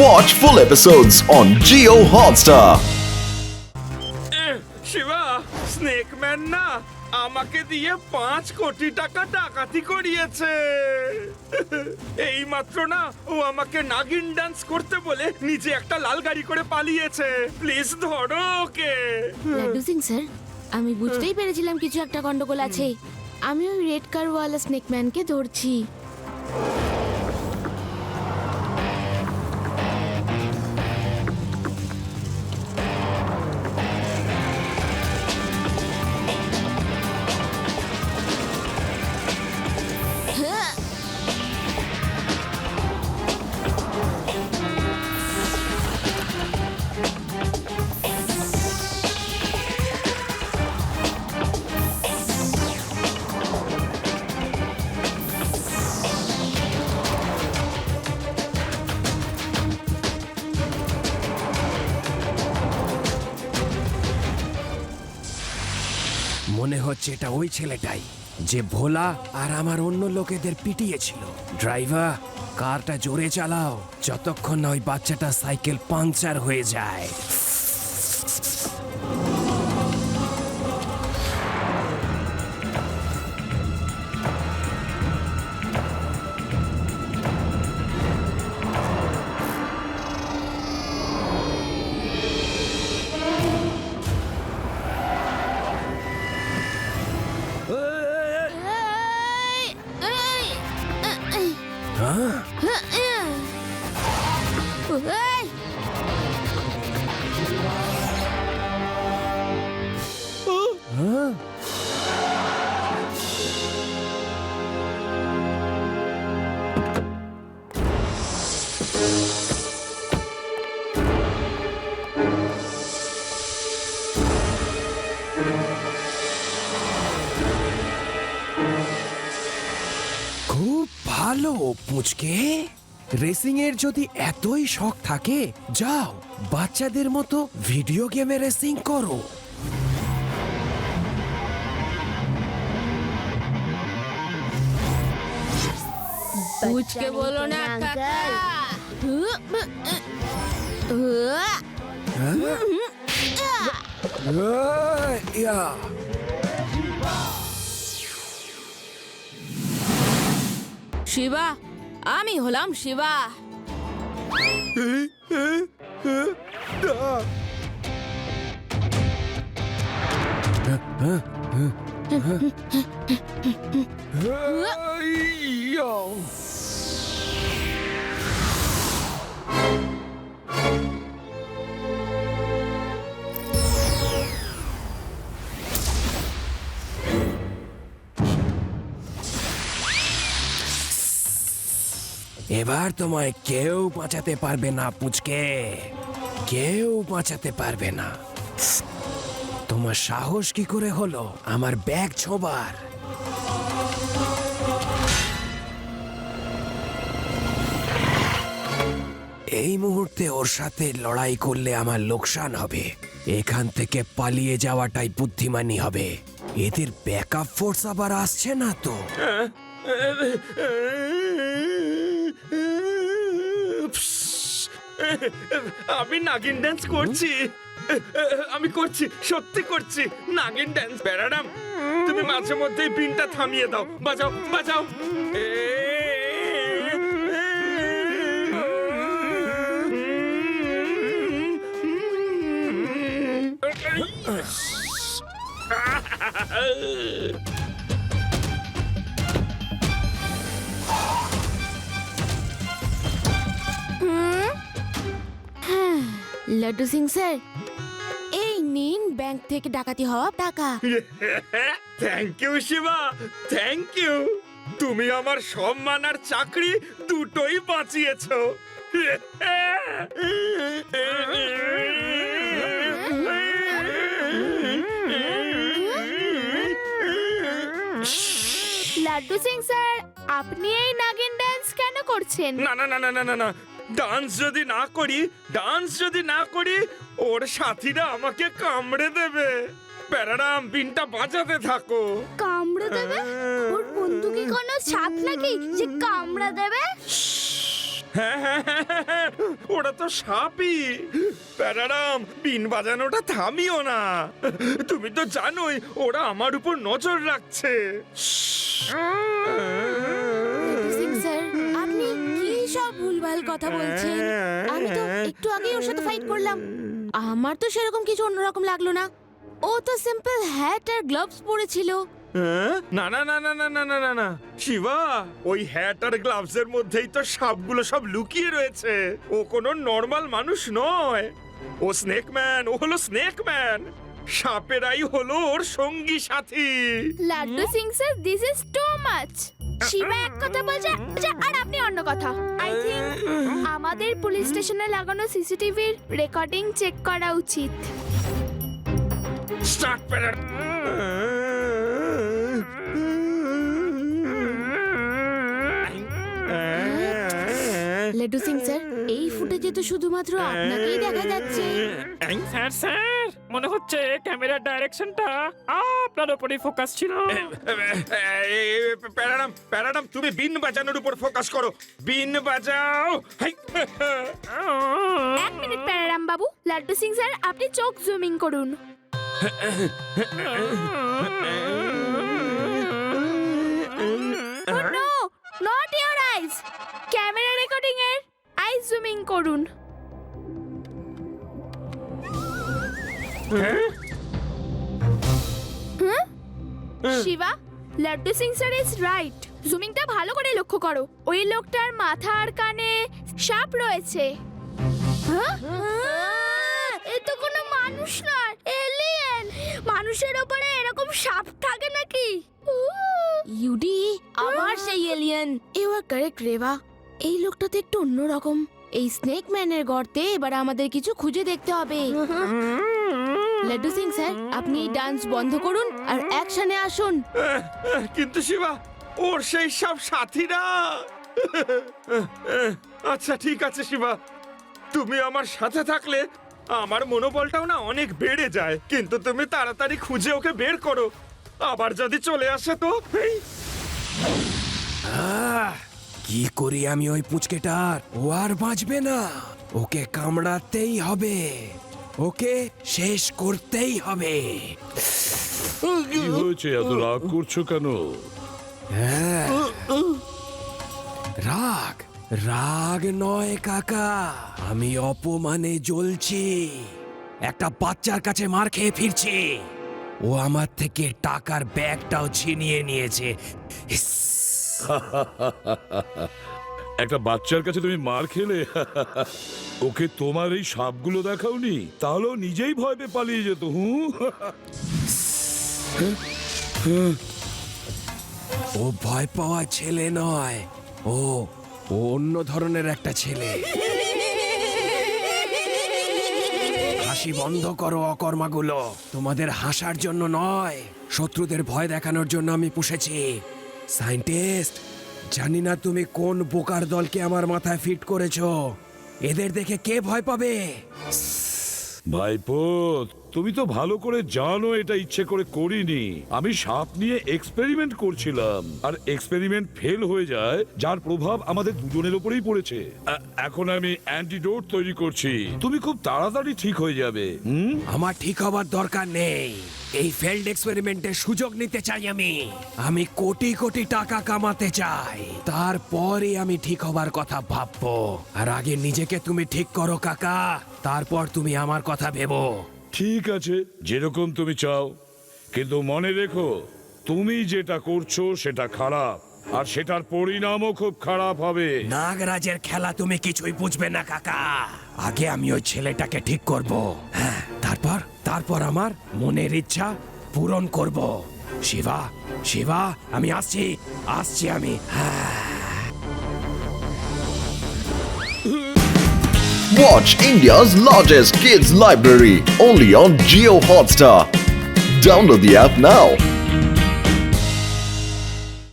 Watch full episodes on Jio Hotstar. Shiba, স্নেকম্যান না আমাকে দিয়ে 5 কোটি টাকা ডাকাতি করিয়েছে। এই মাত্র না ও আমাকে নাগিন ডান্স করতে বলে নিজে একটা লাল গাড়ি করে পালিয়েছে। প্লিজ ধরো ওকে। লাড্ডু সিং স্যার, আমি বুঝতেই পেরেছিলাম কিছু একটা গন্ডগোল আছে। আমি ওই রেড কারওয়ালা স্নেকম্যানকে ধরছি। মনে হচ্ছে এটা ওই ছেলেটাই যে ভোলা আর আমার অন্য লোকেদের পিটিয়েছিল। ড্রাইভার, কারটা জোরে চালাও যতক্ষণ না ওই বাচ্চাটা সাইকেল পাংচার হয়ে যায়। খুব ভালো পুচকে। রেসিং এর যদি এতই শখ থাকে, যাও বাচ্চাদের মতো ভিডিও গেমে রেসিং করো। পুচকে বলো না কাকা। ইয়া শিবা, আমি হলাম শিবা। এবার তোমায় কেউ বাঁচাতে পারবে না পুচকে, কেউ বাঁচাতে পারবে না। তোমার সাহস কি করে হলো আমার ব্যাগ ছোবার? এই মুহূর্তে ওর সাথে লড়াই করলে আমার লোকসান হবে। এখান থেকে পালিয়ে যাওয়াটাই বুদ্ধিমানী হবে। এদের ব্যাকআপ ফোর্স আবার আসছে না তো। আমি নাগিন ডান্স করছি। আমি করছি, সত্যি করছি নাগিন ডান্স। ম্যাডাম, তুমি মাঝে মধ্যেই বিনটা থামিয়ে দাও। বাজাও বাজাও। লাড্ডু সিং স্যার, এই নিন ব্যাংক থেকে ডাকাতি হওয়া টাকা। Thank you Shiva, thank you. তুমি আমার সম্মান আর চাকরি দুটোই বাঁচিয়েছো। লাড্ডু সিং স্যার, আপনি এই নাগিন ডান্স কেন করছেন? না না না না না না না, ডান্স যদি না করি ওর সাথীরা আমাকে কামড়ে দেবে। প্যারাডাম, বিনটা বাজাতে থাকো। কামড়ে দেবে? ওর বন্দুকে কোনো ছাপ নাকি যে কামড়ে দেবে? হ্যাঁ, ওরা তো সাপই। প্যারারাম, বিন বাজানোটা থামিও না। তুমি তো জানোই ওরা আমার উপর নজর রাখছে। সিং স্যার, আপনি কি সব ভুলভাল কথা বলছেন? আমি তো একটু আগেই ওর সাথে ফাইট করলাম। আমার তো সেরকম কিছু অন্যরকম লাগলো না। ও তো সিম্পল হ্যাট আর গ্লাভস পরেছিল। না না না না না না না না না শিবা, ওই হ্যাট আর গ্লাভস এর মধ্যেই তো সাপগুলো সব লুকিয়ে রয়েছে। ও কোনো নর্মাল মানুষ নয়, ও স্নেক ম্যান। ও হলো স্নেক ম্যান। সাপেরাই হলো ওর সঙ্গী সাথী। Laddu Singh sir, this is too much. Shiva এক কথা বলছে আর আপনি অন্য কথা। আই থিংক আমাদের পুলিশ স্টেশনে লাগানো সিসিটিভির রেকর্ডিং চেক করা উচিত। স্টার্ট প্যারার। লাড্ডু সিং স্যার, এই ফুটেজে তো শুধুমাত্র আপনাকেই দেখা যাচ্ছে। স্যার স্যার, মনে হচ্ছে ক্যামেরার ডাইরেকশনটা আপনার উপরই ফোকাস ছিল। প্যারাডাম, প্যারাডাম, তুমি বিন বাজানোর উপর ফোকাস করো। বিন বাজাও। হাই। এক মিনিট প্যারারাম বাবু, লাড্ডু সিং স্যার আপনি চোখ জুমিং করুন। Oh no, not your eyes. Camera recording এর আই জুমিং করুন। Shiva, Laddu Singh sir is right. জুমিংটা ভালো করে লক্ষ্য করো। ওই লোকটার মাথা আর কানে সাপ রয়েছে। এ তো কোনো মানুষ নয়, এলিয়েন। মানুষের উপরে এরকম সাপ থাকে নাকি? ইউডি, আবার সেই alien. You are correct Reba. এই লোকটা তো একটু অন্যরকম। এই স্নেক ম্যানের গর্তে এবার আমাদের কিছু খুঁজে দেখতে হবে। লাড্ডু সিং স্যার, আপনি ডান্স বন্ধ করুন আর অ্যাকশনে আসুন। কিন্তু শিবা, ওর সেই সব সাথীরা। আচ্ছা ঠিক আছে শিবা, তুমি আমার সাথে থাকলে আমার মনোবলটাও না অনেক বেড়ে যায়। কিন্তু তুমি তাড়াতাড়ি খুঁজে ওকে বের করো। আবার যদি চলে আসে তো। কি করি আমি ওই পুচকেটার? ও আর বাঁচবে না। ওকে কামড়াতেই হবে, ওকে শেষ করতেই হবে। কি হয়েছে, এত রাগ করছো কেন? হ্যাঁ, রাগ রাগ নয় কাকা, আমি অপমানে জ্বলছি। একটা বাচ্চার কাছে মার খেয়ে ফিরছি। ও আমার থেকে টাকার ব্যাগটাও ছিনিয়ে নিয়েছে। ইস! একটা বাচ্চার কাছে তুমি মার খেলে? ওকে তোমার এই সাপগুলো দেখাওনি? তাহলেও নিজেই ভয় পেয়ে পালিয়ে যেত। ও ভয় পাওয়া ছেলে নয়, ও ও অন্য ধরনের একটা ছেলে। হাসি বন্ধ করো অকর্মাগুলো। তোমাদের হাসার জন্য নয়, শত্রুদের ভয় দেখানোর জন্য আমি পুষেছি। সায়েন্টিস্ট, জানি না তুমি কোন বোকার দলকে আমার মাথায় ফিট করেছো। এদের দেখে কে ভয় পাবে? ভাইপো, তুমি তো ভালো করে জানো এটা ইচ্ছে করে করিনি। আমি সাপ নিয়ে এক্সপেরিমেন্ট করছিলাম, আর এক্সপেরিমেন্ট ফেল হয়ে যায়, যার প্রভাব আমাদের দুজনের উপরেই পড়েছে। এখন আমি অ্যান্টিডোট তৈরি করছি। তুমি খুব তাড়াতাড়ি ঠিক হয়ে যাবে। আমার ঠিক হবার দরকার নেই। এই ফেল্ড এক্সপেরিমেন্টের সুযোগ নিতে চাই আমি। আমি কোটি কোটি টাকা কামাতে চাই, তারপরে আমি ঠিক হবার কথা ভাববো। আর আগে নিজেকে তুমি ঠিক করো কাকা, তারপর তুমি আমার কথা ভেবো। ঠিক আছে, যেরকম তুমি চাও, কিন্তু মনে রেখো তুমি যেটা করছো সেটা খারাপ, আর সেটার পরিণামও খুব খারাপ হবে। নাগরাজের খেলা তুমি কিছুই বুঝবে না কাকা। আগে আমি ওই ছেলেটাকে ঠিক করব, হ্যাঁ, তারপর আমার মনের ইচ্ছা পূরণ করব। শিবা, শিবা, আমি আসছি আমি। Watch India's largest kids library only on Jio Hotstar. Download the app now.